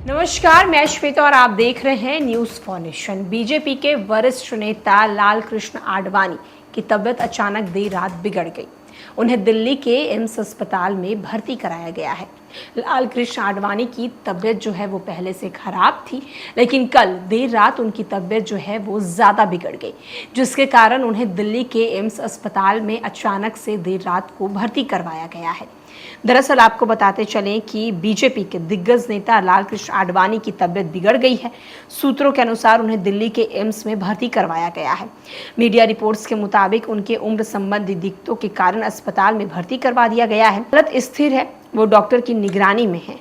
नमस्कार, मैं श्वेता और आप देख रहे हैं न्यूज़ फॉर नेशन। बीजेपी के वरिष्ठ नेता लाल कृष्ण आडवाणी की तबीयत अचानक देर रात बिगड़ गई। उन्हें दिल्ली के एम्स अस्पताल में भर्ती कराया गया है। लाल कृष्ण आडवाणी की तबीयत जो है वो पहले से खराब थी, लेकिन कल देर रात उनकी तबीयत जो है वो ज़्यादा बिगड़ गई, जिसके कारण उन्हें दिल्ली के एम्स अस्पताल में अचानक से देर रात को भर्ती करवाया गया है। दरअसल आपको बताते चलें कि बीजेपी के दिग्गज नेता लाल कृष्ण आडवाणी की तबीयत बिगड़ गई है। सूत्रों के अनुसार उन्हें दिल्ली के एम्स में भर्ती करवाया गया है। मीडिया रिपोर्ट्स के मुताबिक उनके उम्र संबंधी दिक्कतों के कारण अस्पताल में भर्ती करवा दिया गया है। हालत स्थिर है, वो डॉक्टर की निगरानी में है।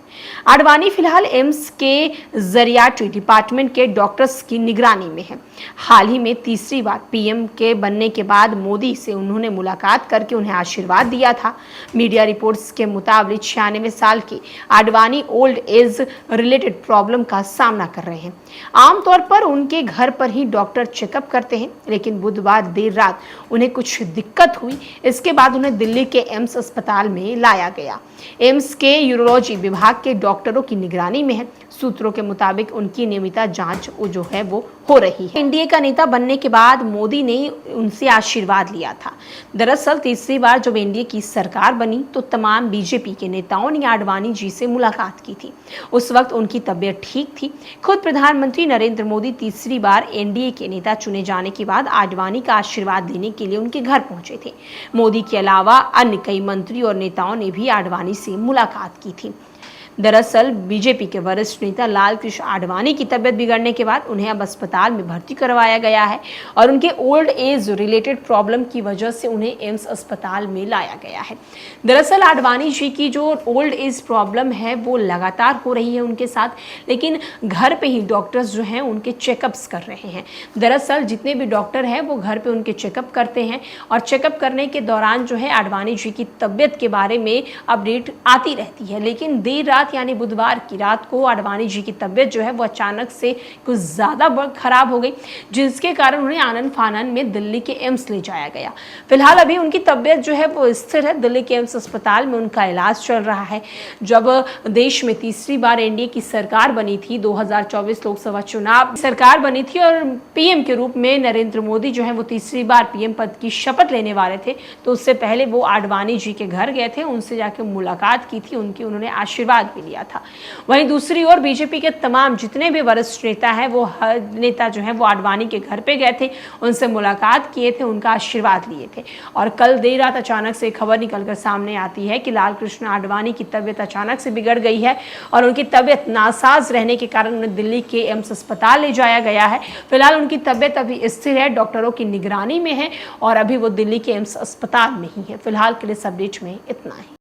आडवाणी फिलहाल एम्स के जरियाट्री डिपार्टमेंट के डॉक्टर्स की निगरानी में है। हाल ही में तीसरी बार पीएम के बनने के बाद मोदी से उन्होंने मुलाकात करके उन्हें आशीर्वाद दिया था। मीडिया रिपोर्ट्स के मुताबिक 96 साल के Advani old age related problem का सामना कर रहे हैं। आमतौर पर उनके घर पर ही डॉक्टर चेकअप करते हैं, लेकिन बुधवार देर रात उन्हें कुछ दिक्कत हुई। इसके बाद उन्हें दिल्ली के एम्स अस्पताल में लाया गया। एम्स के यूरोलॉजी विभाग के डॉक्टरों की निगरानी में है। सूत्रों के मुताबिक उनकी नियमित जांच जो है वो हो रही है। एनडीए का नेता बनने के बाद मोदी ने उनसे आशीर्वाद लिया था। दरअसल तीसरी बार जब एनडीए की सरकार बनी तो तमाम बीजेपी के नेताओं ने आडवाणी जी से मुलाकात की थी। उस वक्त उनकी तबीयत ठीक थी। खुद प्रधानमंत्री नरेंद्र मोदी तीसरी बार एनडीए के नेता चुने जाने के बाद आडवाणी का आशीर्वाद लेने के लिए उनके घर पहुंचे थे। मोदी के अलावा अन्य कई मंत्री और नेताओं ने भी आडवाणी से मुलाकात की थी। दरअसल बीजेपी के वरिष्ठ नेता लाल कृष्ण आडवाणी की तबीयत बिगड़ने के बाद उन्हें अब अस्पताल में भर्ती करवाया गया है और उनके ओल्ड एज रिलेटेड प्रॉब्लम की वजह से उन्हें एम्स अस्पताल में लाया गया है। दरअसल आडवाणी जी की जो ओल्ड एज प्रॉब्लम है वो लगातार हो रही है उनके साथ, लेकिन घर पे ही डॉक्टर्स जो हैं उनके चेकअप्स कर रहे हैं। दरअसल जितने भी डॉक्टर हैं वो घर पे उनके चेकअप करते हैं और चेकअप करने के दौरान जो है आडवाणी जी की तबीयत के बारे में अपडेट आती रहती है। लेकिन देर रात यानी बुधवार की रात को आडवाणी जी की तबीयत जो है वो अचानक से कुछ ज़्यादा खराब हो गई, जिसके कारण उन्हें आनन फानन में दिल्ली के एम्स ले जाया गया। फिलहाल अभी उनकी तबीयत जो है वो स्थिर है। दिल्ली के एम्स अस्पताल में उनका इलाज चल रहा है। जब देश में तीसरी बार एनडीए की सरकार बनी थी, 2024 लोकसभा चुनाव सरकार बनी थी और पीएम के रूप में नरेंद्र मोदी जो है वो तीसरी बार पीएम पद की शपथ लेने वाले थे, तो उससे पहले वो आडवाणी जी के घर गए थे, उनसे जाकर मुलाकात की थी, उन्होंने आशीर्वाद लिया था। वहीं दूसरी ओर बीजेपी के तमाम जितने भी वरिष्ठ नेता हैं वो हर नेता जो है वो आडवाणी के घर पे गए थे, उनसे मुलाकात किए थे, उनका आशीर्वाद लिए थे। और कल देर रात अचानक से खबर निकलकर सामने आती है कि लाल कृष्ण आडवाणी की तबीयत अचानक से बिगड़ गई है और उनकी तबीयत नासाज रहने के कारण उन्हें दिल्ली के एम्स अस्पताल ले जाया गया है। फिलहाल उनकी तबीयत अभी स्थिर है, डॉक्टरों की निगरानी में है और अभी वो दिल्ली के एम्स अस्पताल में ही है। फिलहाल के लिए इस अपडेट में इतना ही।